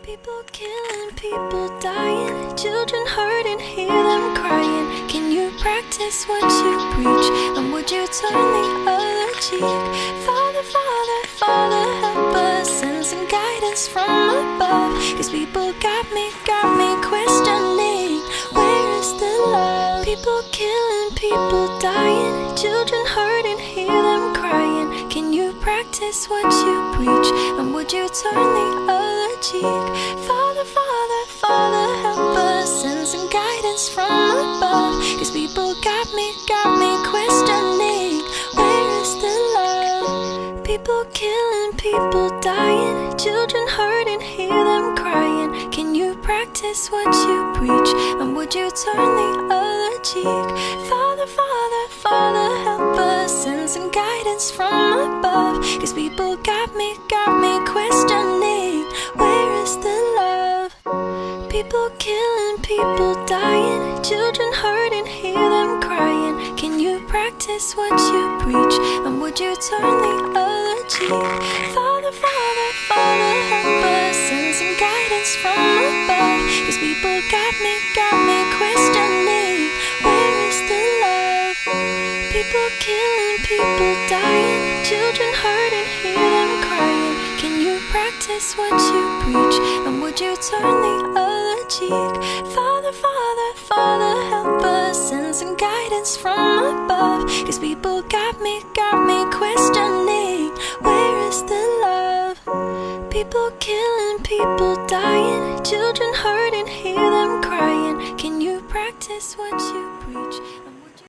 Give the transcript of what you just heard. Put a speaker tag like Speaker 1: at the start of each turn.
Speaker 1: People killing, people dying, children hurting, hear them crying. Can you practice what you preach? And would you turn the other cheek? Father, Father, Father, help us, send some guidance from above. Cause people got me questioning, where is the love? People killing, people dying, children hurting, hear them crying. Can you practice what you preach? And would you turn the other cheek? Father, Father, Father, help us, send some guidance from above. Cause people got me questioning, where is the love? People killing, people dying, children hurting, hear them crying. Can you practice what you preach? And would you turn the other cheek? Father, Father, Father, help us, send some guidance from above. Cause people got me questioning, where is the love? People killing, people dying, children hurting, hear them crying. Can you practice what you preach? And would you turn the other cheek? Father, Father, Father, help us, send some guidance from above. Cause people got me questioning, where is the love? People killing, people dying, children hurting, hear them crying. Can you practice what you preach? And would you turn the other cheek? Father, Father, Father, help us, send some guidance from above. Cause people got me questioning, where is the love? People killing, people dying, children hurting, hear them crying. Can you practice what you preach?